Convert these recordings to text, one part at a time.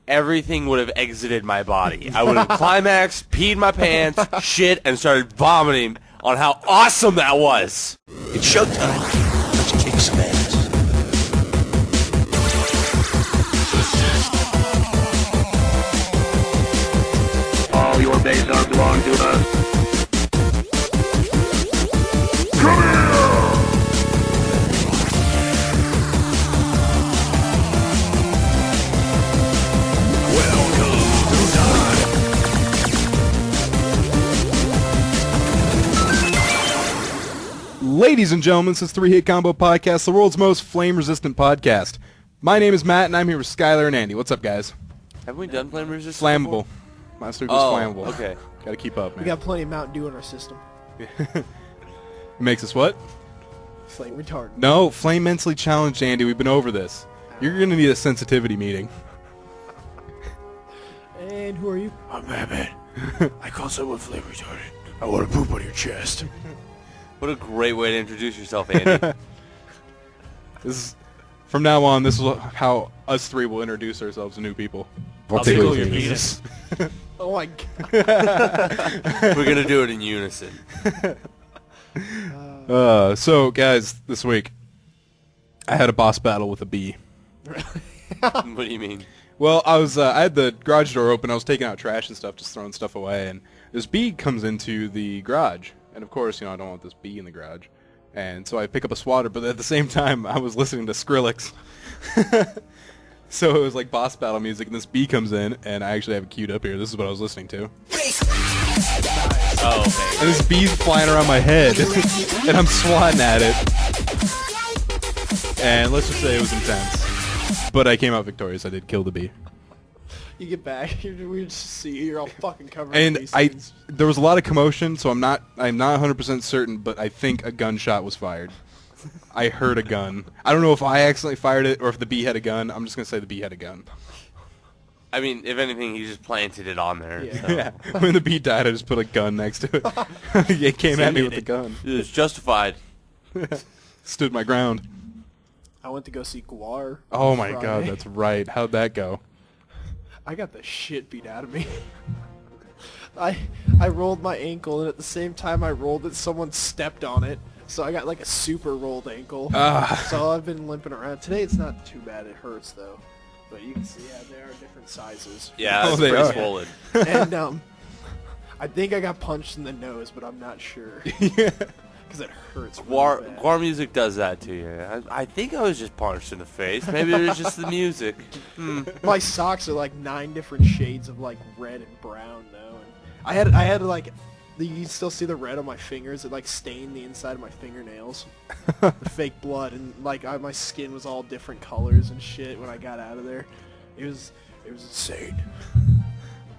everything would have exited my body. I would have climaxed, peed my pants, shit, and started vomiting on how awesome that was. It's showtime. Let's kick some ass. All your days are belong to us. Come here! Ladies and gentlemen, this is 3-Hit Combo Podcast, the world's most flame-resistant podcast. My name is Matt, and I'm here with Skylar and Andy. What's up, guys? Haven't we done flame resistance? Flammable. Last week was flammable. Okay. Gotta keep up, man. We got plenty of Mountain Dew in our system. It makes us what? Flame retardant. No, flame mentally challenged, Andy. We've been over this. You're gonna need a sensitivity meeting. And who are you? I'm Batman. I call someone flame retarded. I want to poop on your chest. What a great way to introduce yourself, Andy. From now on, this is how us three will introduce ourselves to new people. I'll tickle your penis. Oh my god. We're going to do it in unison. So, guys, this week, I had a boss battle with a bee. What do you mean? Well, I had the garage door open. I was taking out trash and stuff, just throwing stuff away, and this bee comes into the garage. And of course, I don't want this bee in the garage. And so I pick up a swatter, but at the same time, I was listening to Skrillex. So it was like boss battle music, and this bee comes in, and I actually have it queued up here. This is what I was listening to. Oh, okay. And this bee's flying around my head, and I'm swatting at it. And let's just say it was intense. But I came out victorious. I did kill the bee. You get back, we just see you're all fucking covered in And these things. there was a lot of commotion, so I'm not 100% certain, but I think a gunshot was fired. I heard a gun. I don't know if I accidentally fired it or if the bee had a gun. I'm just gonna say the bee had a gun. I mean, if anything, he just planted it on there. Yeah. So. Yeah. When the bee died, I just put a gun next to it. It came at me with a gun. It was justified. Stood my ground. I went to go see GWAR. Oh on my Friday. god, that's right. How'd that go? I got the shit beat out of me. I rolled my ankle, and at the same time I rolled it, someone stepped on it. So I got like a super rolled ankle. So I've been limping around. Today it's not too bad. It hurts though. But you can see, yeah, there are different sizes. Yeah, Oh, it's they pretty are. swollen. And I think I got punched in the nose, but I'm not sure. Yeah. Because it hurts GWAR, really bad. GWAR music does that to you. I think I was just punched in the face. Maybe it was just the music. My socks are like 9 different shades of like red and brown though. And I had like, you can still see the red on my fingers. It like stained the inside of my fingernails. The fake blood, and like my skin was all different colors and shit when I got out of there. It was insane.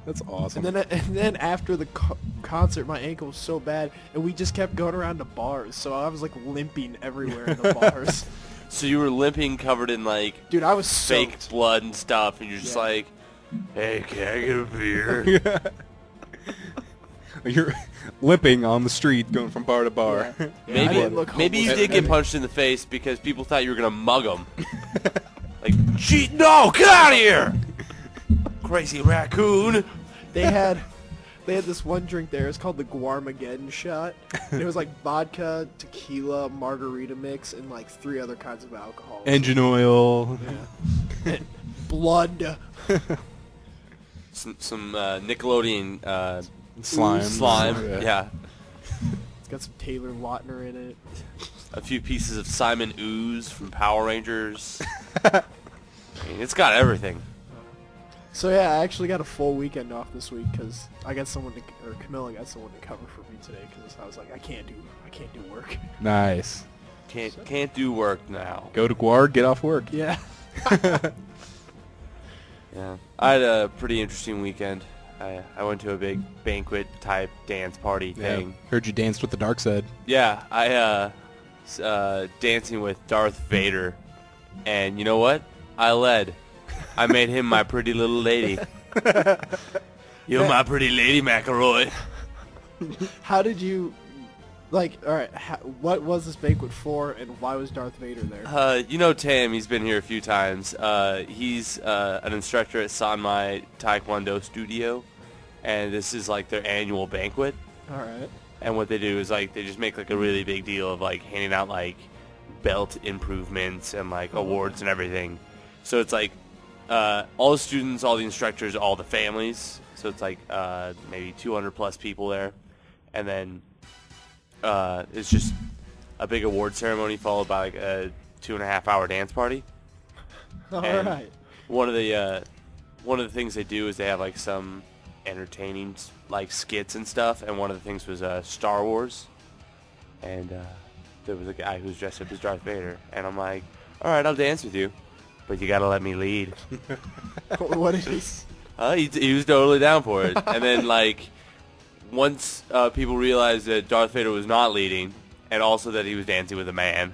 That's awesome. And then after the concert, my ankle was so bad, and we just kept going around to bars. So I was like limping everywhere in the bars. So you were limping, covered in like Dude, I was fake soaked. blood and stuff, and you're just Yeah. like, "Hey, can I get a beer?" You're limping on the street, going from bar to bar. Yeah. I Maybe didn't look maybe you homeless. did get punched in the face because people thought you were gonna mug them. Like, gee, no, get out of here, crazy raccoon. They had this one drink there. It's called the GWAR shot. And it was like vodka, tequila, margarita mix, and like 3 other kinds of alcohol. Engine oil. Yeah. And blood. Some Nickelodeon Slime. slime. Yeah. It's got some Taylor Lautner in it. A few pieces of Simon Ooze from Power Rangers. I mean, it's got everything. So yeah, I actually got a full weekend off this week because I got someone to, or Camilla got someone to cover for me today because I was like, I can't do work. Nice. Can't do work now. Go to GWAR, get off work. Yeah. Yeah, I had a pretty interesting weekend. I went to a big banquet type dance party thing. Heard you danced with the dark side. Yeah, I dancing with Darth Vader, and you know what? I led. I made him my pretty little lady. You're my pretty lady, McElroy. How did you Like, all right, what was this banquet for, and why was Darth Vader there? You know Tam, he's been here a few times. He's an instructor at Sanmai Taekwondo Studio, and this is like their annual banquet. All right. And what they do is like they just make like a really big deal of like handing out like belt improvements and like awards and everything. So it's like all the students, all the instructors, all the families. So it's like maybe 200 plus people there, and then it's just a big award ceremony followed by like a 2.5 hour dance party. All right. One of the things they do is they have like some entertaining like skits and stuff, and one of the things was Star Wars, and there was a guy who was dressed up as Darth Vader, and I'm like, all right, I'll dance with you, but you gotta let me lead. What is this? He was totally down for it, and then like once people realized that Darth Vader was not leading, and also that he was dancing with a man,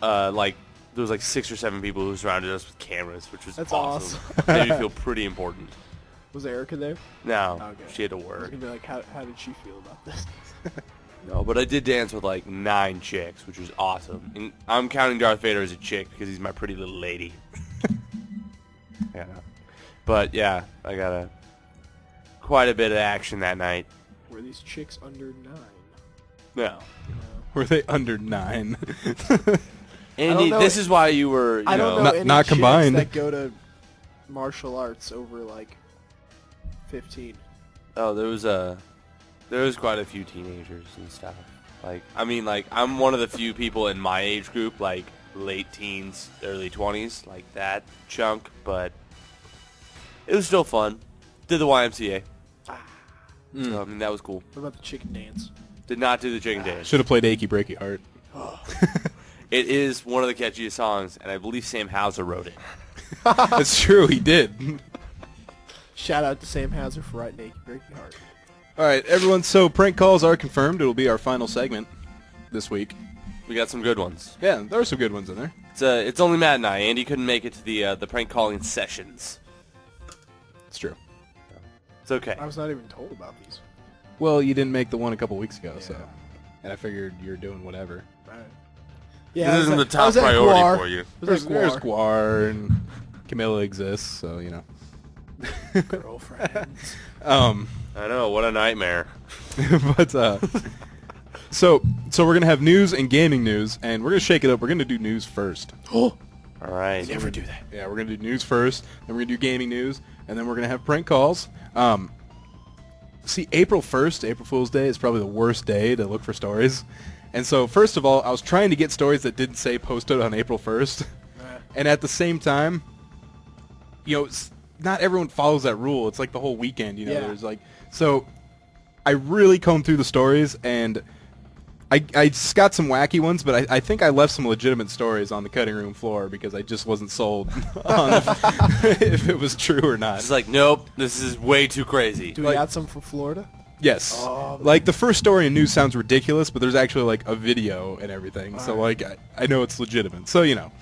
like there was like 6 or 7 people who surrounded us with cameras, which was That's awesome. awesome. Made me feel pretty important. Was Erica there? No, Okay. she had to I was work. gonna be like, how did she feel about this? No, but I did dance with like 9 chicks, which was awesome. And I'm counting Darth Vader as a chick because he's my pretty little lady. Yeah. But yeah, I got quite a bit of action that night. Were these chicks under 9? No. Were they under 9? Andy, know this it- is why you were, I don't know Not- any not chicks combined. that go to martial arts over like 15. Oh, there was quite a few teenagers and stuff. Like, I mean, like, I'm one of the few people in my age group, like, late teens, early 20s, like that chunk, but it was still fun. Did the YMCA. So, I mean, that was cool. What about the chicken dance? Did not do the chicken dance. Should have played Achy Breaky Heart. It is one of the catchiest songs, and I believe Sam Hauser wrote it. It's true, he did. Shout out to Sam Hauser for writing Achy Breaky Heart. All right, everyone, so prank calls are confirmed. It'll be our final segment this week. We got some good ones. Yeah, there are some good ones in there. It's only Matt and I. Andy couldn't make it to the prank calling sessions. It's true. It's okay. I was not even told about these. Well, you didn't make the one a couple weeks ago, so. And I figured you're doing whatever. Right. Yeah, This I isn't was the at- I top was at priority GWAR. for you. I was There's at GWAR. GWAR. and Camilla exists, so, you know. Girlfriends. I know, what a nightmare. But, so we're going to have news and gaming news, and we're going to shake it up. We're going to do news first. All right. Never do that. Yeah, we're going to do news first, then we're going to do gaming news, and then we're going to have prank calls. See, April 1st, April Fool's Day, is probably the worst day to look for stories. And so, first of all, I was trying to get stories that didn't say posted on April 1st. And at the same time, you know, not everyone follows that rule. It's like the whole weekend, you know. Yeah. There's like, so I really combed through the stories, and I got some wacky ones, but I think I left some legitimate stories on the cutting room floor because I just wasn't sold on if it was true or not. It's like, nope, this is way too crazy. Do we got some from Florida? Yes. Oh, Like, the first story in news sounds ridiculous, but there's actually, like, a video and everything. So, Alright. like, I know it's legitimate. So, you know.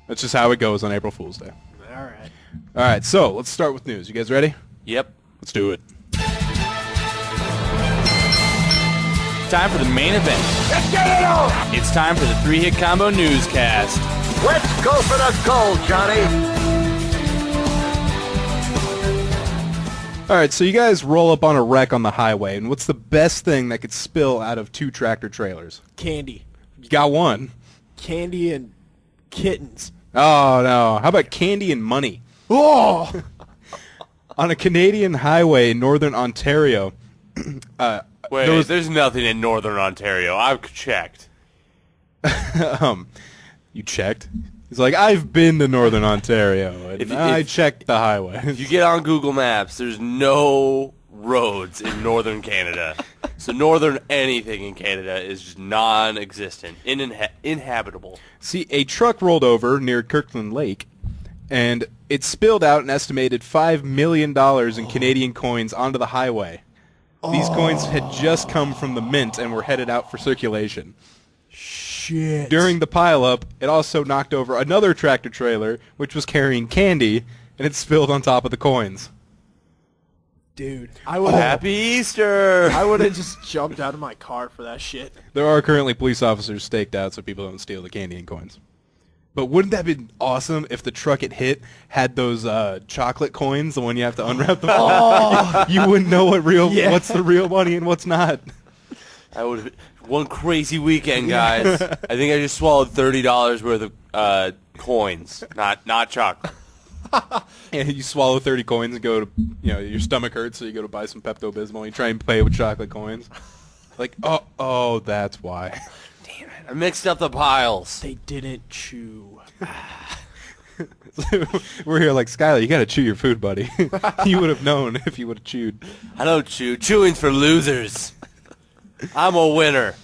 That's just how it goes on April Fool's Day. All right. All right, so let's start with news. You guys ready? Yep. Let's do it. Time for the main event. Let's get it on! It's time for the 3-Hit Combo Newscast. Let's go for the gold, Johnny! All right, so you guys roll up on a wreck on the highway, and what's the best thing that could spill out of 2 tractor trailers? Candy. You got one. Candy and kittens. Oh, no. How about candy and money? Oh! On a Canadian highway in northern Ontario, Wait, there was- there's nothing in Northern Ontario. I've checked. you checked? He's like, I've been to northern Ontario, and If- I if- checked the highway. If you get on Google Maps, there's no roads in Northern Canada. So northern anything in Canada is just non-existent, inhabitable. See, a truck rolled over near Kirkland Lake, and it spilled out an estimated $5 million in Canadian coins onto the highway. These coins had just come from the mint and were headed out for circulation. Shit. During the pileup, it also knocked over another tractor trailer, which was carrying candy, and it spilled on top of the coins. Dude, I would Happy Easter! I would have just jumped out of my car for that shit. There are currently police officers staked out so people don't steal the candy and coins. But wouldn't that be awesome if the truck it hit had those chocolate coins, the one you have to unwrap the ball? You wouldn't know what's the real money and what's not. I would one crazy weekend, guys. I think I just swallowed $30 worth of coins, not chocolate. And you swallow 30 coins and go to, your stomach hurts, so you go to buy some Pepto-Bismol. You try and pay with chocolate coins. Like, oh, that's why. Damn it! I mixed up the piles. They didn't chew. We're here like, Skylar, you got to chew your food, buddy. You would have known if you would have chewed. I don't chew. Chewing's for losers. I'm a winner.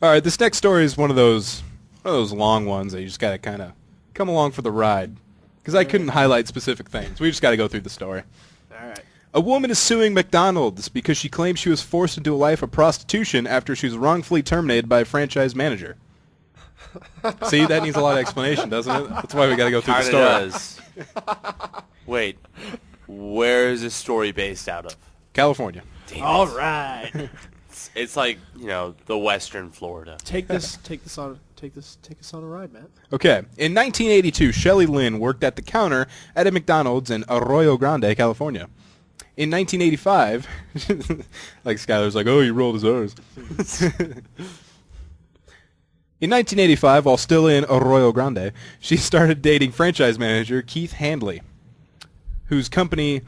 All right, this next story is one of those long ones that you just got to kind of come along for the ride. Because I couldn't highlight specific things. We just got to go through the story. All right. A woman is suing McDonald's because she claims she was forced into a life of prostitution after she was wrongfully terminated by a franchise manager. See, that needs a lot of explanation, doesn't it? That's why we got to go through the Kinda story. does. Wait, where is this story based out of? California. Damn it. All right. It's like, the Western Florida. Take us on a ride, Matt. Okay. In 1982, Shelley Lynn worked at the counter at a McDonald's in Arroyo Grande, California. In 1985, like Skylar's like, oh, you rolled his R's. In 1985, while still in Arroyo Grande, she started dating franchise manager Keith Handley, whose company,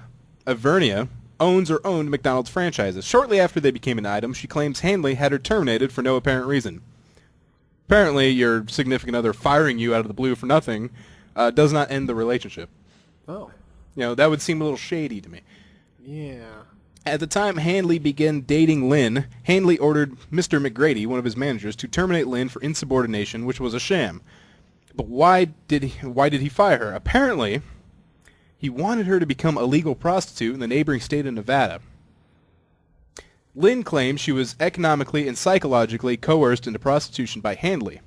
Avernia, owns or owned McDonald's franchises. Shortly after they became an item, she claims Handley had her terminated for no apparent reason. Apparently, your significant other firing you out of the blue for nothing does not end the relationship. Oh. That would seem a little shady to me. Yeah. At the time Handley began dating Lynn, Handley ordered Mr. McGrady, one of his managers, to terminate Lynn for insubordination, which was a sham. But why did he fire her? Apparently, he wanted her to become a legal prostitute in the neighboring state of Nevada. Lynn claimed she was economically and psychologically coerced into prostitution by Handley.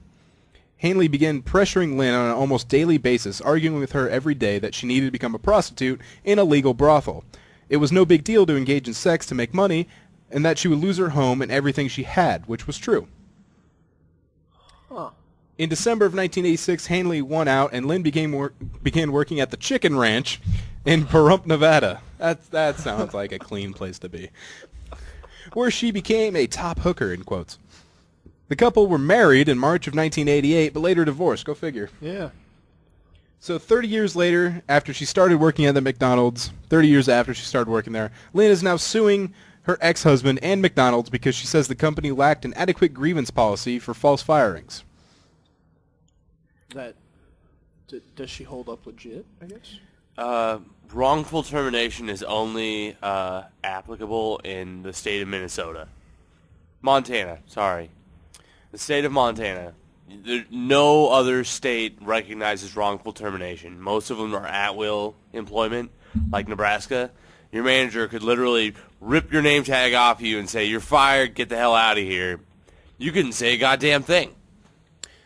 Handley began pressuring Lynn on an almost daily basis, arguing with her every day that she needed to become a prostitute in a legal brothel. It was no big deal to engage in sex to make money, and that she would lose her home and everything she had, which was true. Huh. In December of 1986, Handley won out, and Lynn began working at the Chicken Ranch in Pahrump, Nevada. That sounds like a clean place to be. Where she became a top hooker, in quotes. The couple were married in March of 1988, but later divorced. Go figure. Yeah. So 30 years later, after she started working at the McDonald's, 30 years after she started working there, Lynn is now suing her ex-husband and McDonald's because she says the company lacked an adequate grievance policy for false firings. Does she hold up legit, I guess? Wrongful termination is only applicable in the state of Minnesota. Montana, sorry. The state of Montana. No other state recognizes wrongful termination. Most of them are at-will employment, like Nebraska. Your manager could literally rip your name tag off you and say, you're fired, get the hell out of here. You couldn't say a goddamn thing.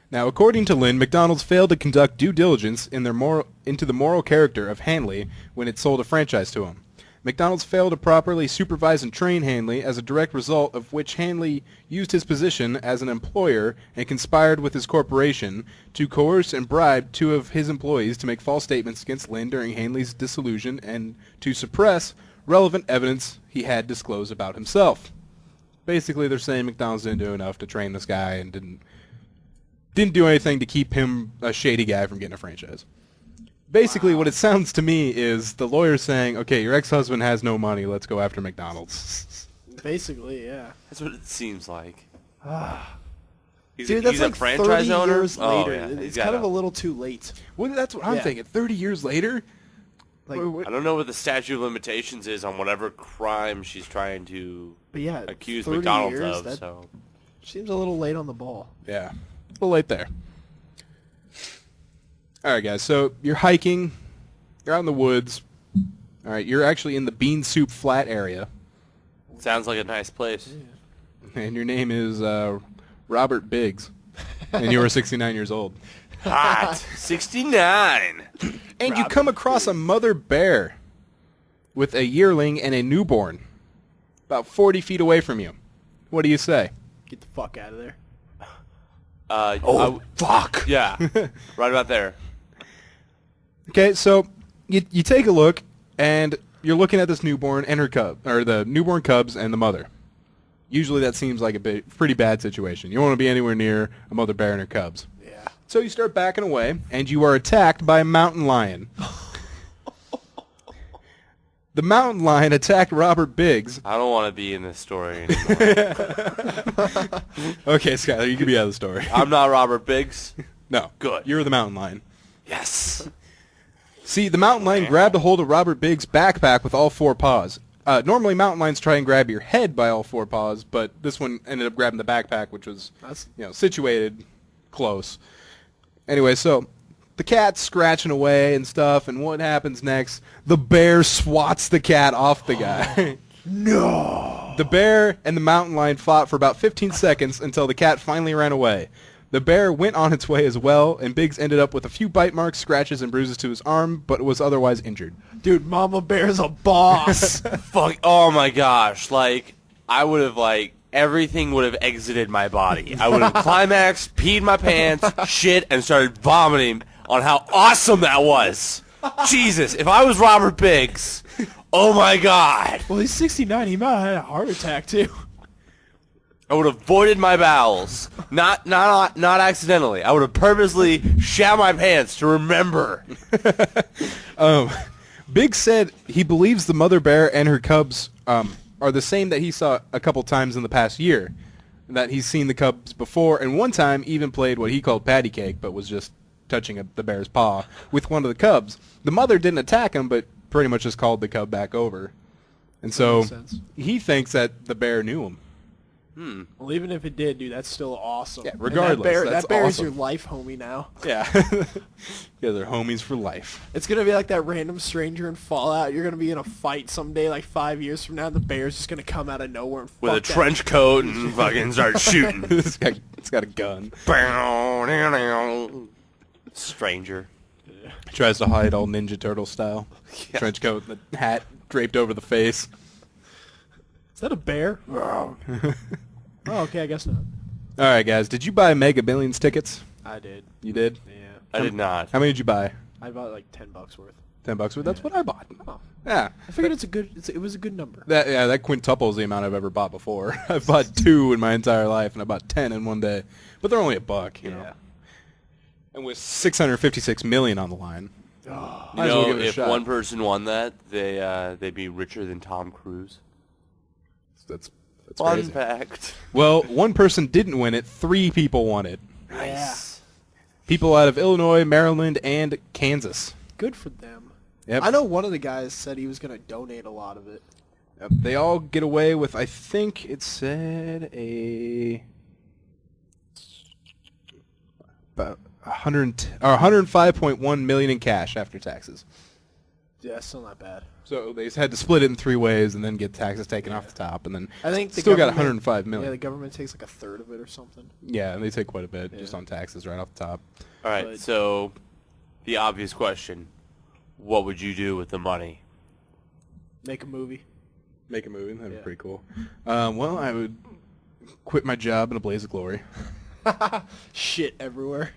Now, according to Lynn, McDonald's failed to conduct due diligence into the moral character of Handley when it sold a franchise to him. McDonald's failed to properly supervise and train Handley, as a direct result of which Handley used his position as an employer and conspired with his corporation to coerce and bribe two of his employees to make false statements against Lynn during Handley's dissolution and to suppress relevant evidence he had disclosed about himself. Basically, they're saying McDonald's didn't do enough to train this guy and didn't do anything to keep him, a shady guy, from getting a franchise. Basically, what it sounds to me is the lawyer saying, okay, your ex-husband has no money, let's go after McDonald's. Basically, yeah. That's what it seems like. Dude, that's he's like a franchise 30 owner? years Oh, later. yeah. It's kind of a little too late. Well, that's what I'm Yeah. thinking. 30 years later? Like, I don't know what the statute of limitations is on whatever crime she's trying to but yeah, accuse 30 McDonald's years, of. that So seems a little late on the ball. Yeah. A little late there. All right, guys. So you're hiking. You're out in the woods. All right. You're actually in the Bean Soup Flat area. sounds like a nice place. And your name is Robert Biggs. And you were 69 years old. Hot 69. And you come across a mother bear. with a yearling and a newborn about 40 feet away from you. What do you say? Get the fuck out of there. Fuck. Yeah, right about there. Okay, so you take a look, and you're looking at this newborn and her cub, or the newborn cubs and the mother. Usually that seems like a pretty bad situation. You don't want to be anywhere near a mother bear and her cubs. Yeah. So you start backing away, and you are attacked by a mountain lion. The mountain lion attacked Robert Biggs. I don't want to be in this story anymore. Okay, Skyler, you can be out of the story. I'm not Robert Biggs. No. Good. You're the mountain lion. Yes. See, the mountain lion grabbed a hold of Robert Biggs' backpack with all four paws. Normally, mountain lions try and grab your head by all four paws, but this one ended up grabbing the backpack, which was situated close. Anyway, so the cat's scratching away and stuff, and what happens next? The bear swats the cat off the guy. No. The bear and the mountain lion fought for about 15 seconds until the cat finally ran away. The bear went on its way as well, and Biggs ended up with a few bite marks, scratches, and bruises to his arm, but was otherwise injured. Dude, Mama Bear's a boss. Fuck. Oh my gosh. Like, I would have, everything would have exited my body. I would have climaxed, peed my pants, shit, and started vomiting on how awesome that was. Jesus, if I was Robert Biggs, oh my god. Well, he's 69. He might have had a heart attack, too. I would have voided my bowels. Not accidentally. I would have purposely shat my pants to remember. Biggs said he believes the mother bear and her cubs are the same that he saw a couple times in the past year. That he's seen the cubs before, and one time even played what he called patty cake, but was just touching the bear's paw with one of the cubs. The mother didn't attack him, but pretty much just called the cub back over. And so he thinks that the bear knew him. Well, even if it did, dude, that's still awesome. Yeah, regardless, that bear is awesome. your life homie now. Yeah. Yeah, they're homies for life. It's going to be like that random stranger in Fallout. You're going to be in a fight someday, like 5 years from now, and the bear's just going to come out of nowhere and with a trench coat and fucking start shooting. It's got a gun. Stranger. Tries to hide all Ninja Turtle style. Yeah. Trench coat and the hat draped over the face. Is that a bear? Oh, okay, I guess not. All right, guys. Did you buy Mega Millions tickets? I did. You did? Yeah. I did not. How many did you buy? I bought like $10 worth. $10 worth? That's what I bought. Oh. Yeah. I figured it was a good number. That quintuples the amount I've ever bought before. I've bought 2 in my entire life, and I bought 10 in one day. But they're only $1, you know. And with $656 million on the line. Oh. You know, if one person won that, they'd be richer than Tom Cruise. That's fun crazy. fact. Well, one person didn't win it. 3 people won it. Nice. People out of Illinois, Maryland, and Kansas. Good for them. Yep. I know one of the guys said he was going to donate a lot of it. Yep. They all get away with, I think it said, about 105.1 million in cash after taxes. Yeah, still not bad. So they had to split it in 3 ways and then get taxes taken off the top, and then I think still got 105 million. Yeah, the government takes like a third of it or something. Yeah, and they take quite a bit just on taxes right off the top. All right, so the obvious question, what would you do with the money? Make a movie. Make a movie? That'd be pretty cool. Well, I would quit my job in a blaze of glory. Shit everywhere.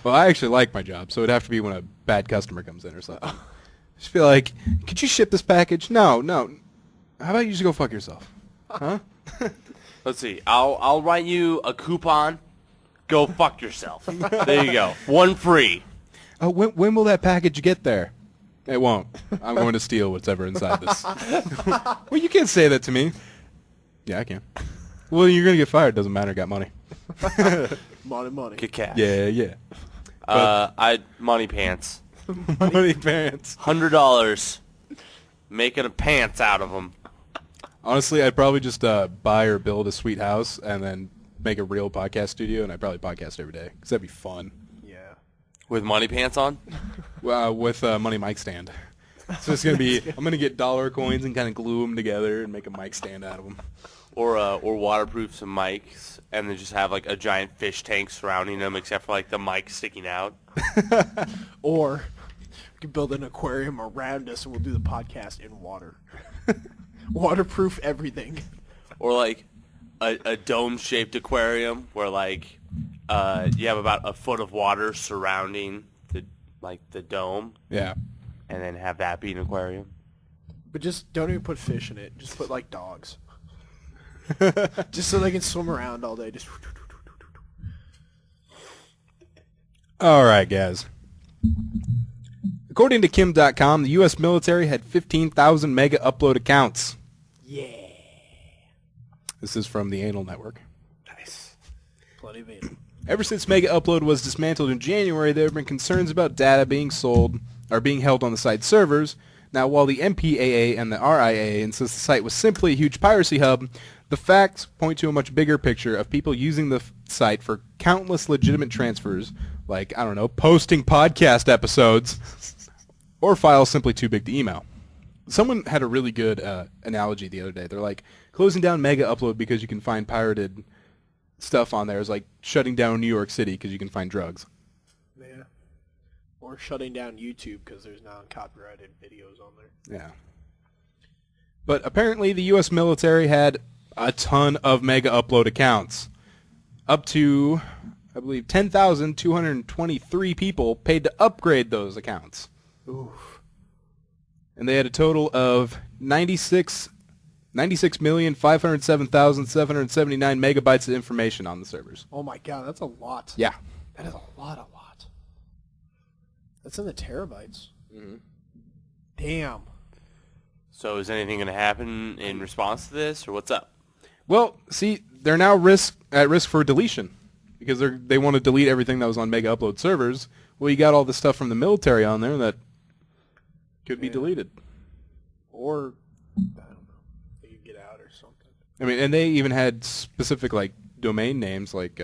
Well, I actually like my job, so it'd have to be when a bad customer comes in or something. Just feel like, could you ship this package? No. How about you just go fuck yourself? Huh? Let's see. I'll write you a coupon. Go fuck yourself. There you go. 1 free. Oh, when will that package get there? It won't. I'm going to steal whatever inside this. Well, you can't say that to me. Yeah, I can. Well, you're going to get fired. Doesn't matter. Got money. Money. Get cash. Yeah. I'd money pants. Money pants. $100. Making a pants out of them. Honestly, I'd probably just buy or build a sweet house and then make a real podcast studio, and I'd probably podcast every day because that'd be fun. Yeah. With money pants on? With a money mic stand. So it's gonna be. I'm gonna get dollar coins and kind of glue them together and make a mic stand out of them. Or waterproof some mics and then just have like a giant fish tank surrounding them except for like the mic sticking out. Or could build an aquarium around us, and we'll do the podcast in water. Waterproof everything. Or like a dome-shaped aquarium where like you have about a foot of water surrounding the dome. Yeah. And then have that be an aquarium. But just don't even put fish in it. Just put like dogs. Just so they can swim around all day. Just. All right, guys. According to Kim.com, the U.S. military had 15,000 mega upload accounts. Yeah. This is from the Anal Network. Nice. Plenty of it. Ever since Mega Upload was dismantled in January, there have been concerns about data being sold or being held on the site's servers. Now, while the MPAA and the RIA insist the site was simply a huge piracy hub, the facts point to a much bigger picture of people using the site for countless legitimate transfers, like, I don't know, posting podcast episodes, or files simply too big to email. Someone had a really good analogy the other day. They're like, closing down Mega Upload because you can find pirated stuff on there is like shutting down New York City because you can find drugs. Yeah. Or shutting down YouTube because there's non-copyrighted videos on there. Yeah. But apparently the U.S. military had a ton of Mega Upload accounts. Up to, I believe, 10,223 people paid to upgrade those accounts. Oof. And they had a total of 96,507,779 megabytes of information on the servers. Oh my god, that's a lot. Yeah. That is a lot. That's in the terabytes. Mm-hmm. Damn. So is anything going to happen in response to this, or what's up? Well, see, they're now at risk for deletion because they want to delete everything that was on Mega Upload servers. Well, you got all the stuff from the military on there that could be deleted. Or, I don't know, they could get out or something. I mean, and they even had specific, like, domain names, like,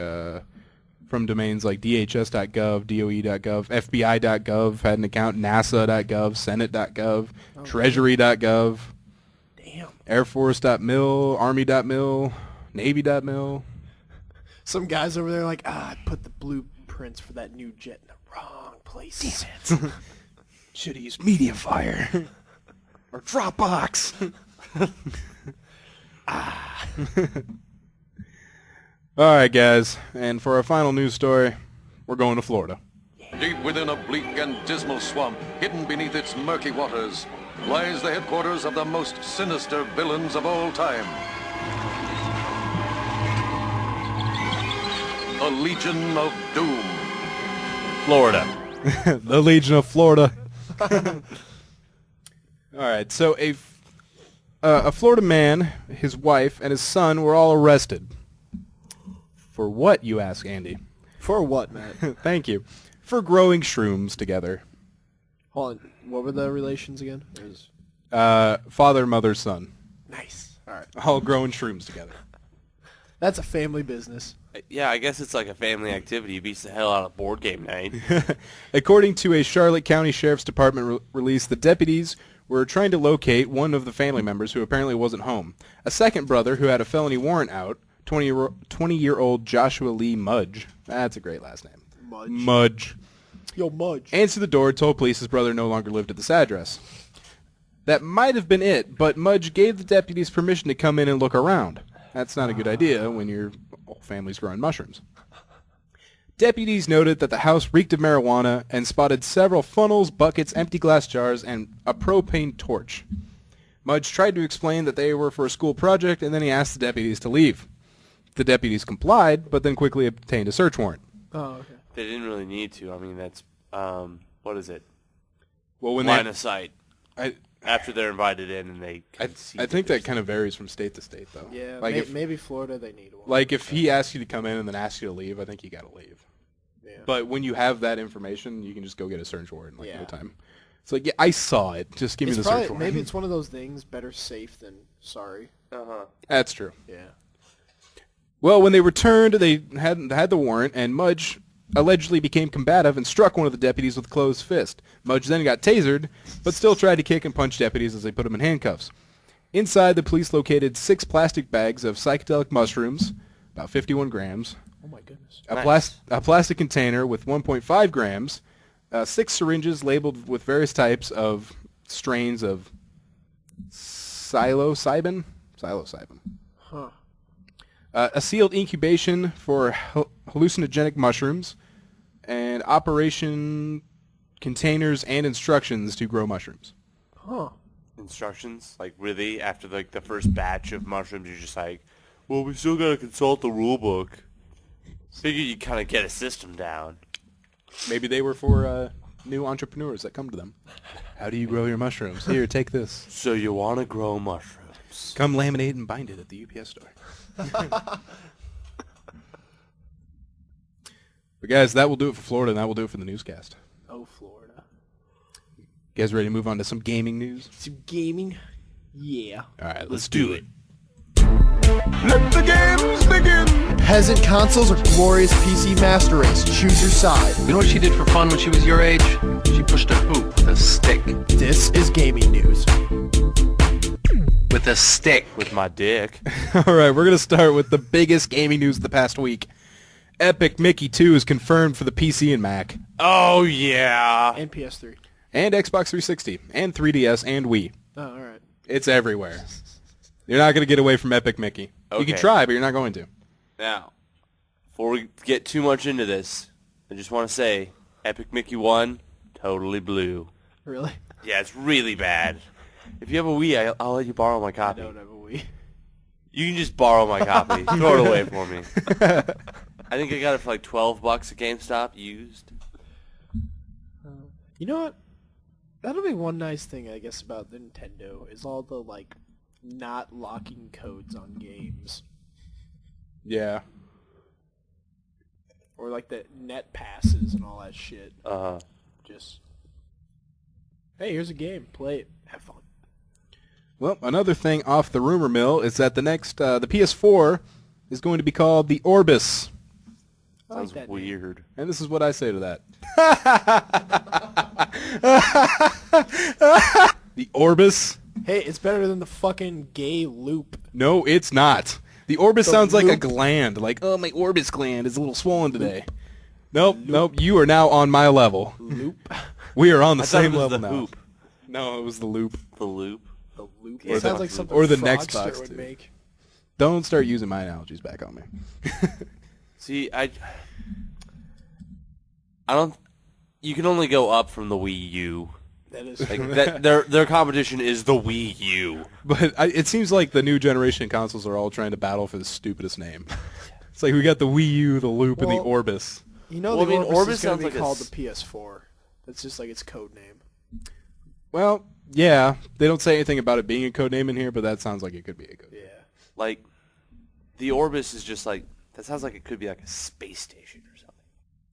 from domains like dhs.gov, doe.gov, fbi.gov, had an account, nasa.gov, senate.gov, treasury.gov, Damn. airforce.mil, army.mil, navy.mil. Some guys over there like, I put the blueprints for that new jet in the wrong place. Damn it. Should have used Mediafire. Or Dropbox. All right, guys. And for our final news story, we're going to Florida. Deep within a bleak and dismal swamp, hidden beneath its murky waters, lies the headquarters of the most sinister villains of all time. The Legion of Doom. Florida. The Legion of Florida. All right, so a Florida man, his wife, and his son were all arrested. For what, you ask, Andy? For what, Matt? Thank you. For growing shrooms together. Hold on. What were the relations again? Father, mother, son. Nice. All right. All growing shrooms together. That's a family business. Yeah, I guess it's like a family activity. You beats the hell out of board game night. According to a Charlotte County Sheriff's Department release, the deputies were trying to locate one of the family members who apparently wasn't home. A second brother who had a felony warrant out, 20-year-old Joshua Lee Mudge. That's a great last name. Mudge. Yo, Mudge. Answered the door, told police his brother no longer lived at this address. That might have been it, but Mudge gave the deputies permission to come in and look around. That's not a good idea when your whole family's growing mushrooms. Deputies noted that the house reeked of marijuana and spotted several funnels, buckets, empty glass jars, and a propane torch. Mudge tried to explain that they were for a school project, and then he asked the deputies to leave. The deputies complied, but then quickly obtained a search warrant. Oh, okay. They didn't really need to. I mean, that's, what is it? Well, when Line of sight. I After they're invited in and they can see I think that kind of varies from state to state, though. Yeah, like maybe Florida they need one. Like if he asks you to come in and then asks you to leave, I think you got to leave. Yeah. But when you have that information, you can just go get a search warrant in like Yeah. no time. It's like, yeah, I saw it. Just give me the search warrant. Maybe it's one of those things, better safe than sorry. Uh-huh. That's true. Yeah. Well, when they returned, they had the warrant, and Mudge allegedly became combative and struck one of the deputies with a closed fist. Mudge then got tasered, but still tried to kick and punch deputies as they put him in handcuffs. Inside, the police located 6 plastic bags of psychedelic mushrooms, about 51 grams, Oh my goodness. a plastic container with 1.5 grams, 6 syringes labeled with various types of strains of psilocybin. Huh. A sealed incubation for hallucinogenic mushrooms, and operation containers and instructions to grow mushrooms. Huh. Instructions? Like, really? After, like, the first batch of mushrooms, you're just like, well, we still gotta consult the rule book. Figure you kind of get a system down. Maybe they were for new entrepreneurs that come to them. How do you grow your mushrooms? Here, take this. So you want to grow mushrooms. Come laminate and bind it at the UPS store. But guys, that will do it for Florida, and that will do it for the newscast. Oh, Florida. You guys ready to move on to some gaming news? Some gaming? Yeah. All right, let's do it. Let the games begin. Peasant consoles or glorious PC master race? Choose your side. You know what she did for fun when she was your age? She pushed a hoop with a stick. This is gaming news. With a stick. With my dick. All right, we're going to start with the biggest gaming news of the past week. Epic Mickey 2 is confirmed for the PC and Mac. Oh, yeah. And PS3. And Xbox 360. And 3DS and Wii. Oh, alright. It's everywhere. You're not going to get away from Epic Mickey. You can Okay. try, but you're not going to. Now, before we get too much into this, I just want to say, Epic Mickey 1, totally blue. Really? Yeah, it's really bad. If you have a Wii, I'll let you borrow my I copy. don't have a Wii. You can just borrow my copy. Throw it away for me. I think I got it for like $12 at GameStop used. You know what? That'll be one nice thing, I guess, about the Nintendo, is all the, like, not locking codes on games. Yeah. Or, like, the net passes and all that shit. Just, hey, here's a game. Play it. Have fun. Well, another thing off the rumor mill is that the next, the PS4 is going to be called the Orbis. I like Sounds that name. weird. And this is what I say to that. The Orbis? Hey, it's better than the fucking gay loop. No, it's not. The Orbis The sounds like a loop. gland. Like, oh, my Orbis gland is a little swollen today. Nope, you are now on my level. Loop. We are on the I thought it same was level the now. hoop. No, it was the loop. The loop. The loop. Or It sounds the- like something or the Frogster next box, would too. make. Don't start using my analogies back on me. See, I don't... You can only go up from the Wii U. That is Like, that, their competition is the Wii U. But it seems like the new generation consoles are all trying to battle for the stupidest name. It's like we got the Wii U, the Loop, and the Well, Orbis. You know, Well, the I mean, Orbis, Orbis is going sounds to be like a called s- the PS4. That's just like its code name. Well, yeah, they don't say anything about it being a code name in here, but that sounds like it could be a code. Yeah. Like, the Orbis is just like... That sounds like it could be like a space station or something.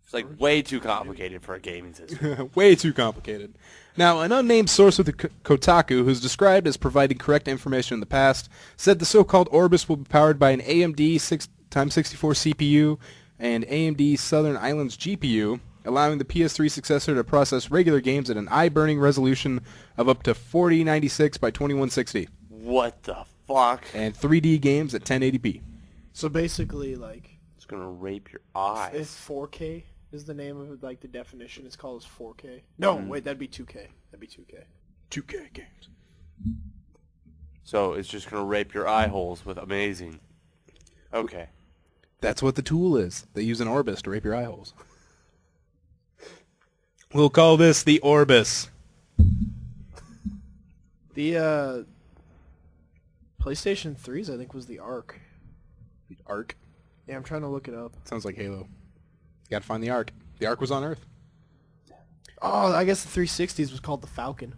It's like way too complicated for a gaming system. Way too complicated. Now, an unnamed source with the Kotaku, who's described as providing correct information in the past, said the so-called Orbis will be powered by an AMD 6x64 CPU and AMD Southern Islands GPU, allowing the PS3 successor to process regular games at an eye-burning resolution of up to 4096 by 2160, What the fuck? and 3D games at 1080p. So basically, like, It's gonna rape your if eyes. 4K is the name of it, like the definition, it's called as 4K. No, wait, that'd be 2K. That'd be 2K. 2K games. So it's just gonna rape your eye holes with amazing. Okay. That's what the tool is. They use an Orbis to rape your eye holes. We'll call this the Orbis. The PlayStation 3's, I think, was the Arc. The Ark. Yeah, I'm trying to look it up. Sounds like Halo. You gotta find the Ark. The Ark was on Earth. Oh, I guess the 360's was called the Falcon.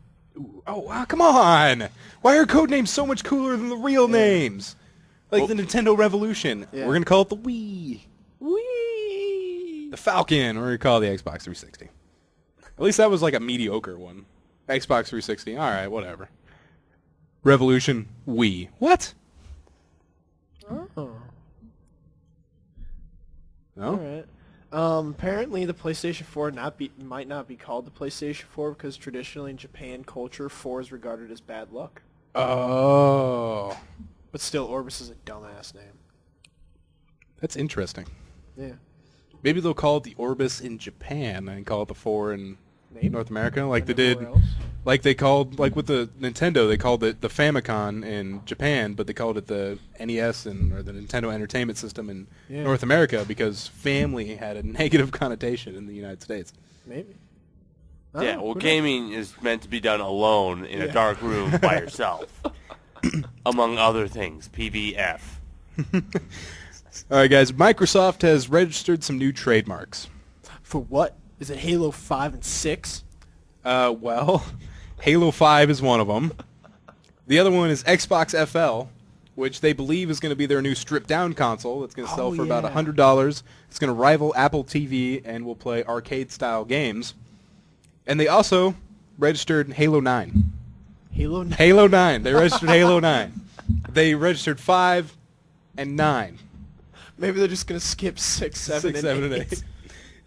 Oh, come on! Why are code names so much cooler than the real names? Like the Nintendo Revolution. Yeah. We're gonna call it the Wii. Whee! The Falcon. We're gonna call it the Xbox 360. At least that was like a mediocre one. Xbox 360. All right, whatever. Revolution. Wii. What? Oh. No. Alright. Apparently the PlayStation 4 might not be called the PlayStation 4 because traditionally in Japan culture, 4 is regarded as bad luck. Oh, But still, Orbis is a dumbass name. that's interesting. Yeah. Maybe they'll call it the Orbis in Japan and call it the 4 in Maybe. North America, like they Everywhere did. else? Like they called, like with the Nintendo, they called it the Famicom in Japan, but they called it the NES or the Nintendo Entertainment System in North America because family had a negative connotation in the United States. Maybe. Yeah, well, gaming is meant to be done alone in a dark room by yourself, among other things. PBF. All right, guys. Microsoft has registered some new trademarks. For what? Is it Halo 5 and 6? Well, Halo 5 is one of them. The other one is Xbox FL, which they believe is going to be their new stripped-down console. That's going to sell for about $100. It's going to rival Apple TV and will play arcade-style games. And they also registered Halo 9. Halo 9? Halo 9. They registered Halo 9. They registered 5 and 9. Maybe they're just going to skip 6, 7, 6, and 7, 8. and 8.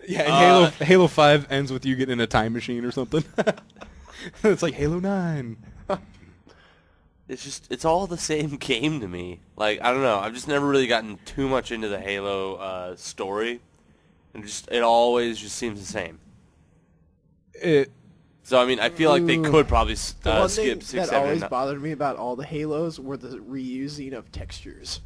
Yeah, and Halo 5 ends with you getting in a time machine or something. It's like Halo 9. It's all the same game to me. Like, I don't know. I've just never really gotten too much into the Halo story. And it always just seems the same. So, I mean, I feel like they could probably The one skip thing 6, that 7, always 9. bothered me about all the Halos were the reusing of textures.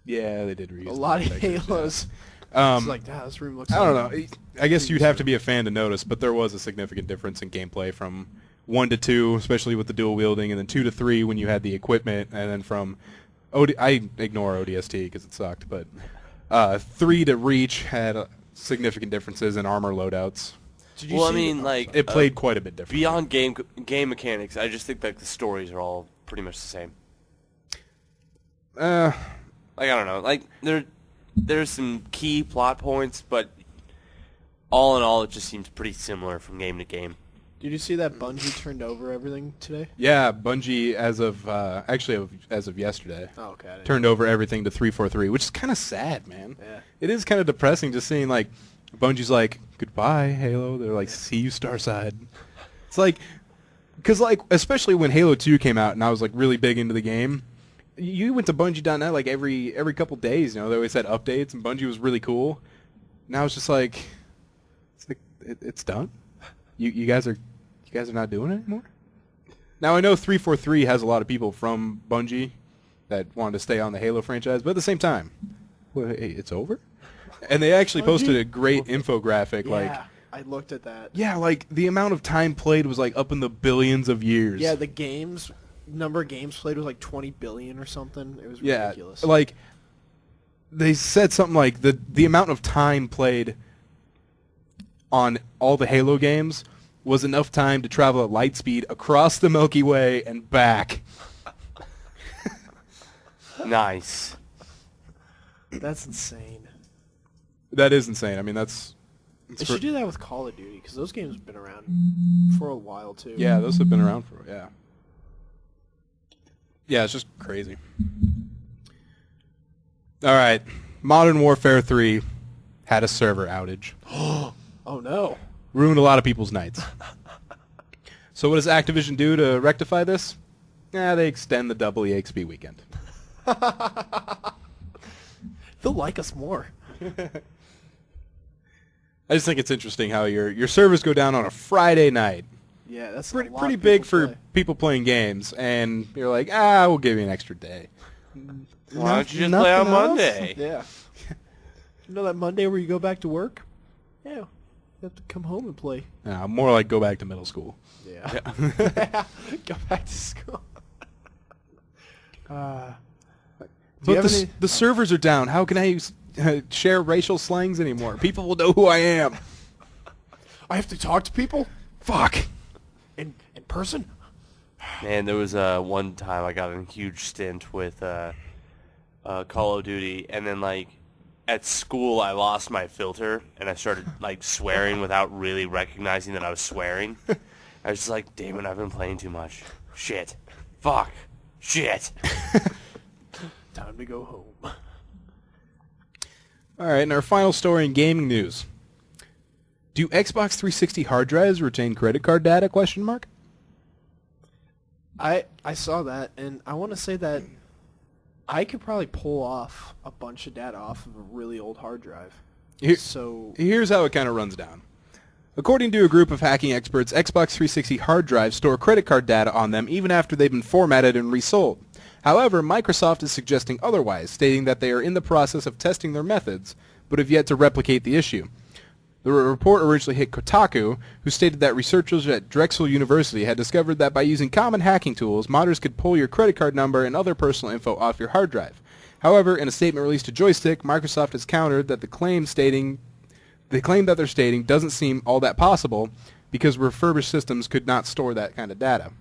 Yeah, they did reuse A lot of textures, Halos. yeah. It's like, this room looks I don't know. I guess you'd have to be a fan to notice, but there was a significant difference in gameplay from 1 to 2, especially with the dual wielding, and then 2 to 3 when you had the equipment, and then from I ignore ODST because it sucked, but 3 to Reach had significant differences in armor loadouts. Well, I mean, like... It played quite a bit different. Beyond game mechanics, I just think, like, the stories are all pretty much the same. Like, I don't know. Like, there's some key plot points, but all in all, it just seems pretty similar from game to game. Did you see that Bungie turned over everything today? Yeah, Bungie, as of yesterday, turned over everything to 343, which is kind of sad, man. Yeah. It is kind of depressing just seeing, like, Bungie's like, goodbye, Halo. They're like, see you, Starside. It's like, because, like, especially when Halo 2 came out and I was, like, really big into the game, you went to Bungie.net, like, every couple days, you know, they always had updates, and Bungie was really cool. Now it's just like, it's done? You guys are not doing it anymore? Now, I know 343 has a lot of people from Bungie that wanted to stay on the Halo franchise, but at the same time, well, hey, it's over? And they actually posted a great infographic, Yeah, I looked at that. Yeah, like, the amount of time played was, like, up in the billions of years. Yeah, the number of games played was like 20 billion or something. It was ridiculous. Yeah, like, they said something like the amount of time played on all the Halo games was enough time to travel at light speed across the Milky Way and back. Nice. That's insane. That is insane. I mean, They should do that with Call of Duty, because those games have been around for a while, too. Yeah, those have been around for, yeah. Yeah, it's just crazy. All right. Modern Warfare 3 had a server outage. Oh, no. Ruined a lot of people's nights. So what does Activision do to rectify this? They extend the double EXP weekend. They'll like us more. I just think it's interesting how your servers go down on a Friday night. Yeah, that's Pretty big for people playing games, and you're like, we'll give you an extra day. Why don't you just play on Monday? Yeah. You know that Monday where you go back to work? Yeah. You have to come home and play. More like go back to middle school. Yeah. Go back to school. But the servers are down. How can I share racial slangs anymore? People will know who I am. I have to talk to people? Fuck. In person? Man, there was one time I got in a huge stint with Call of Duty, and then, like, at school I lost my filter, and I started, like, swearing without really recognizing that I was swearing. I was just like, damn it, I've been playing too much. Shit. Fuck. Shit. Time to go home. All right, and our final story in gaming news. Do Xbox 360 hard drives retain credit card data, question mark? I saw that, and I want to say that I could probably pull off a bunch of data off of a really old hard drive. Here's how it kind of runs down. According to a group of hacking experts, Xbox 360 hard drives store credit card data on them even after they've been formatted and resold. However, Microsoft is suggesting otherwise, stating that they are in the process of testing their methods, but have yet to replicate the issue. The report originally hit Kotaku, who stated that researchers at Drexel University had discovered that by using common hacking tools, modders could pull your credit card number and other personal info off your hard drive. However, in a statement released to Joystick, Microsoft has countered that the claim that they're stating doesn't seem all that possible because refurbished systems could not store that kind of data.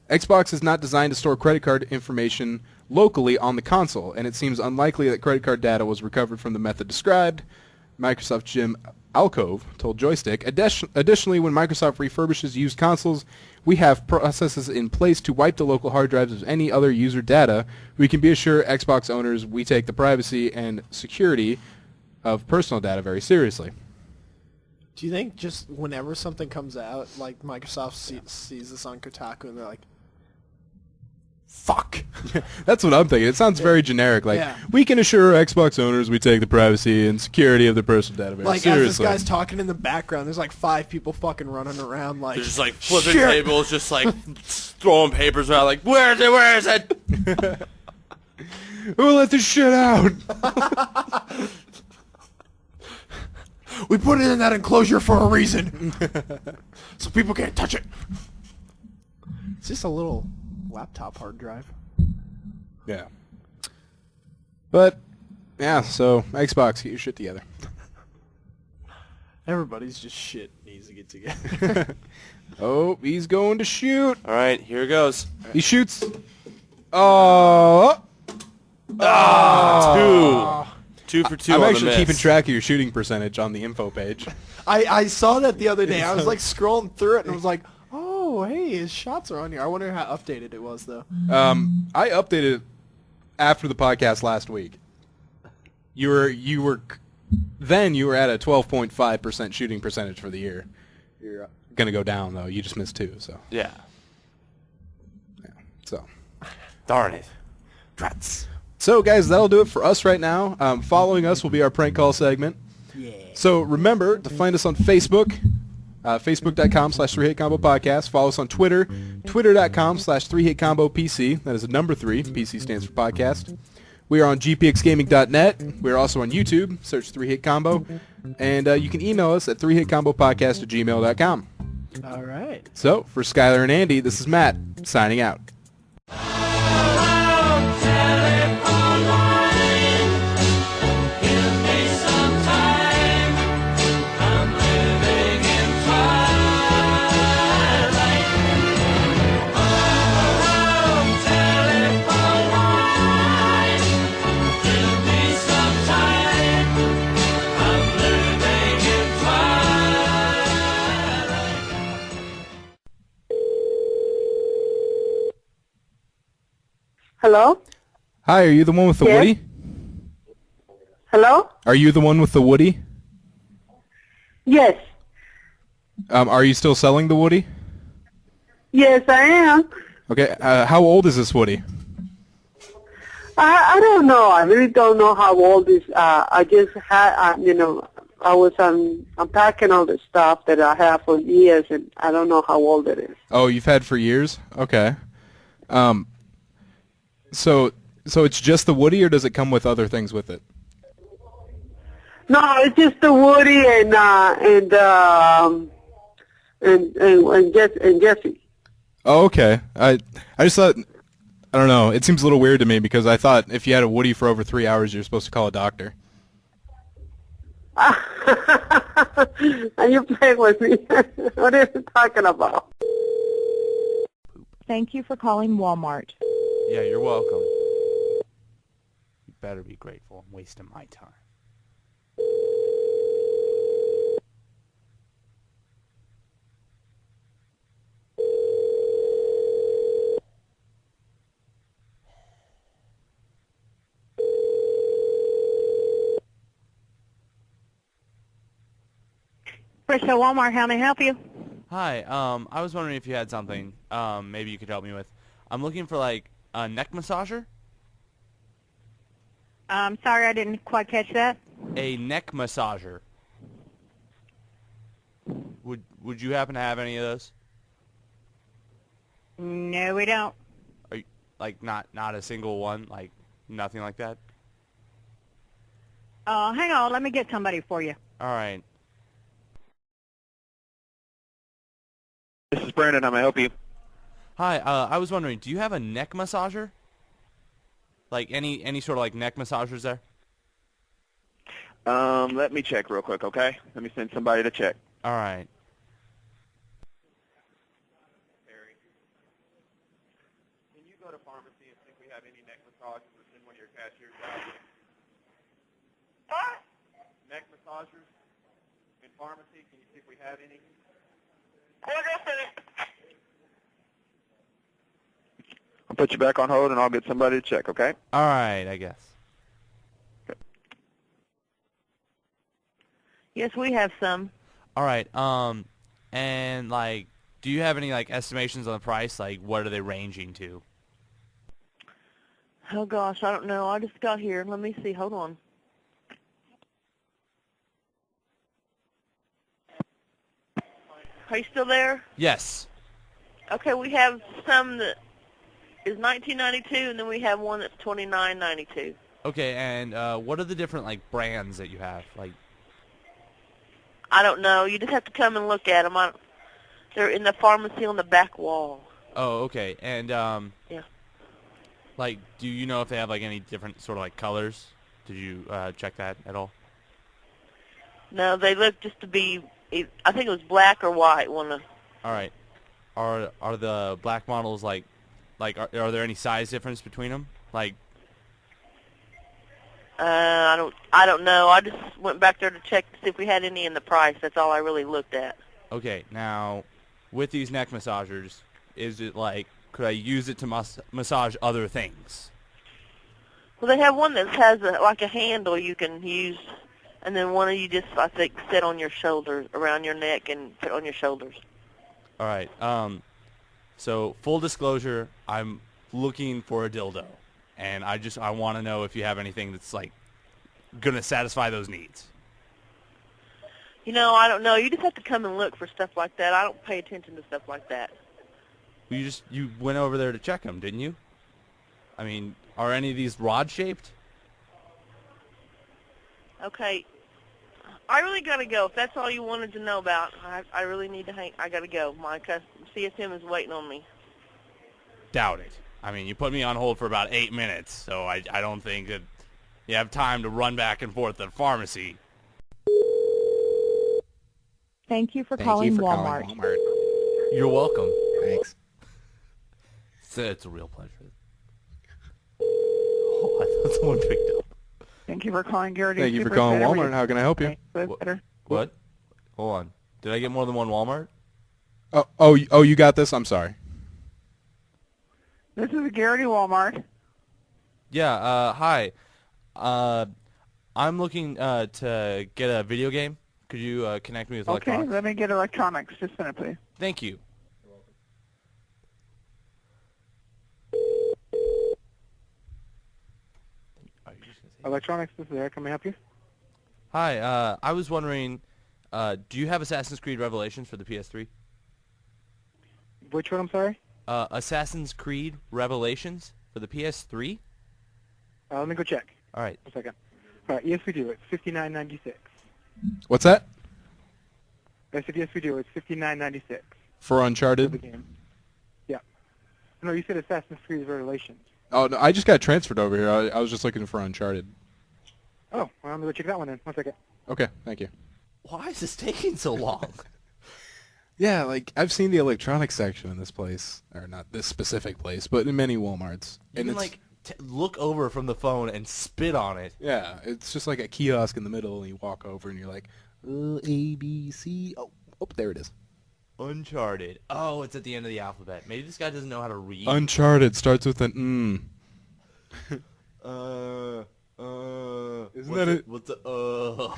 Xbox is not designed to store credit card information locally on the console, and it seems unlikely that credit card data was recovered from the method described. Microsoft Jim Alcove told Joystick, additionally, when Microsoft refurbishes used consoles, we have processes in place to wipe the local hard drives of any other user data. We can be assured Xbox owners we take the privacy and security of personal data very seriously. Do you think just whenever something comes out, like Microsoft sees this on Kotaku and they're like, fuck? That's what I'm thinking. It sounds very generic. Like, we can assure Xbox owners we take the privacy and security of their personal data very seriously. As this guy's talking in the background, there's like 5 people fucking running around like... They're just like flipping tables, just like throwing papers around like, where is it? Who let this shit out? We put it in that enclosure for a reason. So people can't touch it. It's just a little laptop hard drive. Yeah. But, yeah, so Xbox, get your shit together. Everybody's just shit needs to get together. Oh, he's going to shoot. All right, here goes. He shoots. Oh. Oh. Two for two. I'm on actually the miss. keeping track of your shooting percentage on the info page. I saw that the other day. I was like scrolling through it and I was like, oh, hey, his shots are on here. I wonder how updated it was, though. I updated it after the podcast last week. You were at a 12.5% shooting percentage for the year. You're gonna go down though. You just missed 2, so Yeah. So Darn it. Drats. So guys, that'll do it for us right now. Following us will be our prank call segment. Yeah. So remember to find us on Facebook. Facebook.com/3HitCombo Podcast. Follow us on Twitter. Twitter.com/3HitCombo PC. That is a number 3. PC stands for podcast. We are on gpxgaming.net. We are also on YouTube. Search 3Hit Combo. And you can email us at 3hitcombopodcast@gmail.com. All right. So for Skylar and Andy, this is Matt signing out. Hello? Hi, are you the one with the Yes. Woody? Hello? Are you the one with the Woody? Yes. Are you still selling the Woody? Yes, I am. Okay, how old is this Woody? I don't know. I really don't know how old this. I just had, I was unpacking all the stuff that I have for years, and I don't know how old it is. Oh, you've had for years? Okay. So it's just the Woody, or does it come with other things with it? No, it's just the Woody and Jesse. Oh, okay. I just thought, I don't know, it seems a little weird to me because I thought if you had a Woody for over 3 hours, you're supposed to call a doctor. Are you playing with me? What are you talking about? Thank you for calling Walmart. Yeah, you're welcome. You better be grateful. I'm wasting my time. Frisco Walmart, how may I help you? Hi, I was wondering if you had something maybe you could help me with. I'm looking for, like, a neck massager. Sorry, I didn't quite catch that. A neck massager. would you happen to have any of those? No, we don't. Are you, like not a single one, like nothing like that? Hang on. Let me get somebody for you. All right. This is Brandon. How may I help you? Hi. I was wondering, do you have a neck massager? Like any sort of like neck massagers there? Let me check real quick, okay? Let me send somebody to check. All right. Can you go to pharmacy and see if we have any neck massagers or send one of your cashiers out? Neck massagers in pharmacy, can you see if we have any? I'll put you back on hold and I'll get somebody to check, okay? All right, I guess. Yes, we have some. All right. And like, do you have any like estimations on the price? Like, what are they ranging to? Oh gosh, I don't know. I just got here. Let me see. Hold on. Are you still there? Yes. Okay, we have some that is $19.92, and then we have one that's $29.92. Okay, and what are the different like brands that you have? Like, I don't know. You just have to come and look at them. They're in the pharmacy on the back wall. oh, okay, and Yeah. like, do you know if they have like any different sort of like colors? Did you check that at all? No, they look just to be. I think it was black or white. One of. All right. Are the black models like are there any size difference between them? Like, I don't know. I just went back there to check to see if we had any in the price. That's all I really looked at. okay, now with these neck massagers, is it like could I use it to massage other things? Well, they have one that has like a handle you can use, and then one of you just I think sit on your shoulders, around your neck, and put on your shoulders. All right. So full disclosure, I'm looking for a dildo, and I want to know if you have anything that's like gonna satisfy those needs. You know, I don't know. You just have to come and look for stuff like that. I don't pay attention to stuff like that. You went over there to check them, didn't you? I mean, are any of these rod shaped? Okay. I really got to go. If that's all you wanted to know about, I really need to hang. I got to go. My CSM is waiting on me. Doubt it. I mean, you put me on hold for about 8 minutes, so I don't think that you have time to run back and forth to the pharmacy. Thank you for calling Walmart. You're welcome. Thanks. It's a real pleasure. Oh, I thought someone picked up. Thank you for calling Garrity. Thank you for calling Walmart. How can I help you? What? Hold on. Did I get more than one Walmart? Oh, you got this? I'm sorry. This is Garrity Walmart. Yeah, hi. I'm looking to get a video game. Could you connect me with electronics? Okay, let me get electronics. Just a minute, please. Thank you. Electronics, this is Eric. Can I help you? Hi, I was wondering, do you have Assassin's Creed Revelations for the PS3? Which one, I'm sorry? Assassin's Creed Revelations for the PS3? Let me go check. All right. 1 second. All right, yes, we do. It's $59.96. What's that? I said, yes, we do. It's $59.96. For For Uncharted? the game. Yeah. No, you said Assassin's Creed Revelations. Oh, no, I just got transferred over here. I was just looking for Uncharted. Oh, well, I'm going to go check that one then. 1 second. Okay, thank you. Why is this taking so long? Yeah, like, I've seen the electronics section in this place. Or not this specific place, but in many Walmarts. You can, like, look over from the phone and spit on it. Yeah, it's just like a kiosk in the middle, and you walk over, and you're like, A, B, C. Oh, there it is. Uncharted. Oh, it's at the end of the alphabet. Maybe this guy doesn't know how to read. Uncharted starts with an Isn't that it? What's the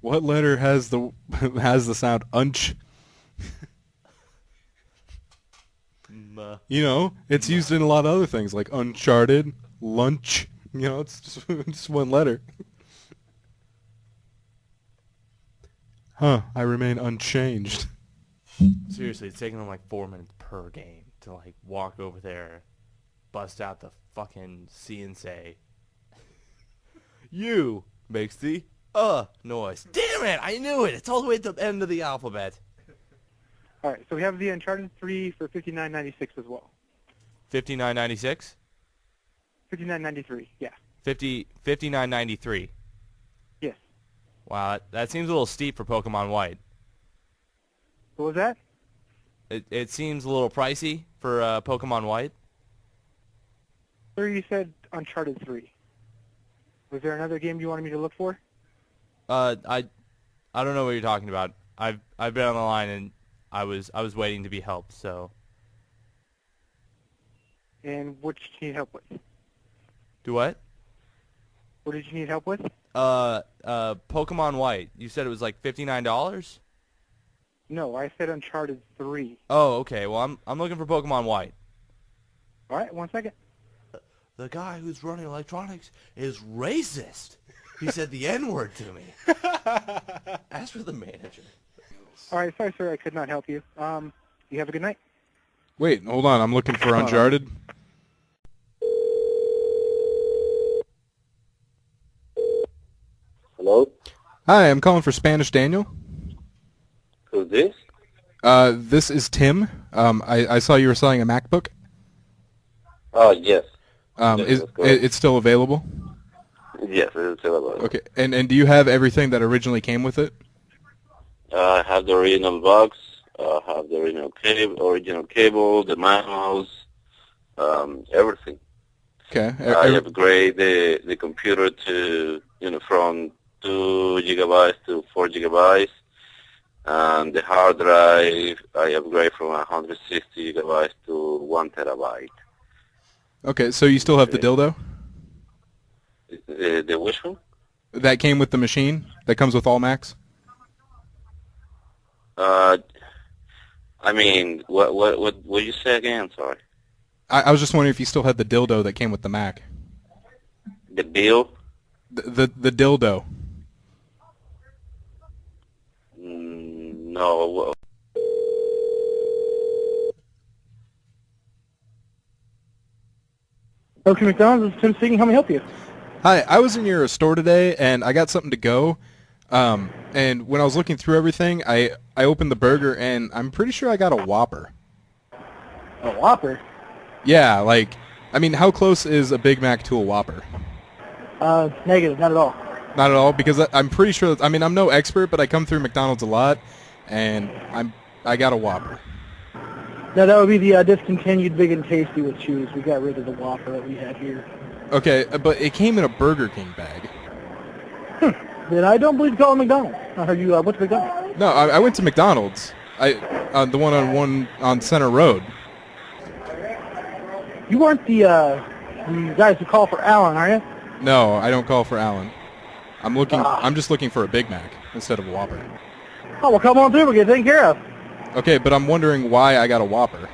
What letter has the sound unch? You know, it's used in a lot of other things like Uncharted, lunch. You know, it's just one letter. Huh, I remain unchanged. Seriously, it's taking them like 4 minutes per game to like walk over there, bust out the fucking C and say, "You" makes the noise. Damn it! I knew it. It's all the way at the end of the alphabet. All right, so we have the Uncharted 3 for $59.96 as well. $59.96. $59.93. Yeah. 59.93. Yes. Wow, that seems a little steep for Pokemon White. What was that? It seems a little pricey for Pokemon White. Sir, you said Uncharted 3. Was there another game you wanted me to look for? I don't know what you're talking about. I've been on the line and I was waiting to be helped. So. And what did you need help with? Do what? What did you need help with? Pokemon White. You said it was like $59? No, I said Uncharted 3. Oh, okay. Well, I'm looking for Pokemon White. All right, 1 second. The guy who's running electronics is racist. He said the N-word to me. Ask for the manager. All right, sorry, sir, I could not help you. You have a good night. Wait, hold on. I'm looking for Uncharted. Hello? Hi, I'm calling for Spanish Daniel. Who's this? This is Tim. I saw you were selling a MacBook. Oh, yes. It's still available? Yes, it is still available. Okay, and do you have everything that originally came with it? I have the original box. I have the original cable, the manuals, everything. Okay. I upgrade the computer to, from 2 gigabytes to 4 gigabytes. And the hard drive, I upgrade from 160 gigabytes to 1 terabyte. Okay, so you still have the dildo? The which one? That came with the machine? That comes with all Macs? I mean, what you say again? Sorry. I was just wondering if you still had the dildo that came with the Mac. The bill? The dildo. No. Okay, McDonald's, this is Tim speaking. How may I help you? Hi, I was in your store today, and I got something to go. And when I was looking through everything, I opened the burger, and I'm pretty sure I got a Whopper. A Whopper? Yeah, I mean, how close is a Big Mac to a Whopper? Negative, not at all. Not at all, because I'm pretty sure. I mean, I'm no expert, but I come through McDonald's a lot, and I got a Whopper. No, that would be the discontinued Big and Tasty with cheese. We got rid of the Whopper that we had here. Okay, but it came in a Burger King bag. Then I don't believe you call it McDonald's. I heard you went to McDonald's. No, I went to McDonald's. The one on Center Road. You weren't the guys who call for Alan, are you? No, I don't call for Alan. I'm just looking for a Big Mac instead of a Whopper. Oh, well, come on through. We'll get taken care of. Okay, but I'm wondering why I got a Whopper.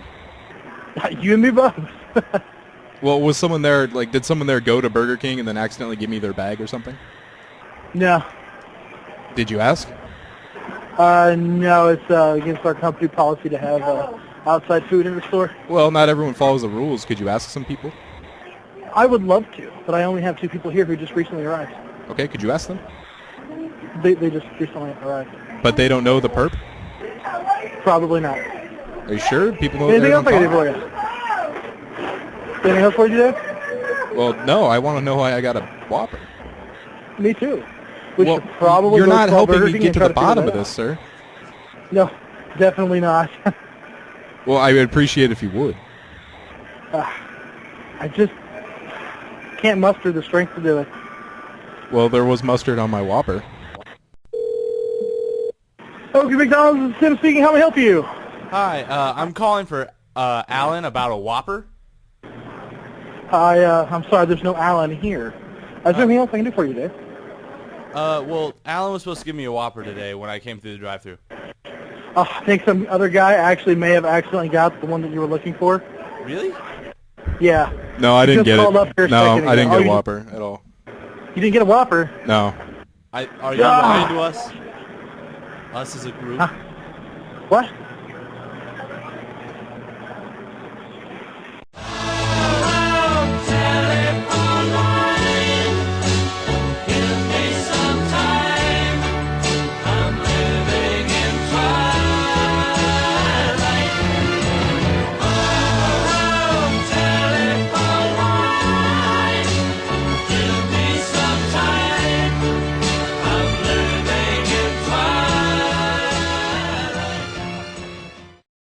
You and me both. Well, was someone there, did someone there go to Burger King and then accidentally give me their bag or something? No. Did you ask? No, it's against our company policy to have outside food in the store. Well, not everyone follows the rules. Could you ask some people? I would love to, but I only have 2 people here who just recently arrived. Okay, could you ask them? They just recently arrived. But they don't know the perp? Probably not. Are you sure? People know Anything they're else I can do for you? Anything else for you today? Well, no, I want to know why I got a Whopper. Me too. We Well, should probably you're go not to helping Burger me King get and to try the figure bottom that of this, out. sir. No, definitely not. Well, I would appreciate if you would. I just can't muster the strength to do it. Well, there was mustard on my Whopper. Okay, McDonald's, this is Tim speaking. How may I help you? Hi, I'm calling for Alan about a Whopper. I'm sorry, there's no Alan here. Is there anything else I can do for you today? Well, Alan was supposed to give me a Whopper today when I came through the drive-thru. I think some other guy actually may have accidentally got the one that you were looking for. Really? Yeah. No, I didn't Just get called up here it. a No, second I didn't ago. get a Oh, Whopper at all. You didn't get a Whopper? No. Are you lying to us? Us as a group. Huh? What?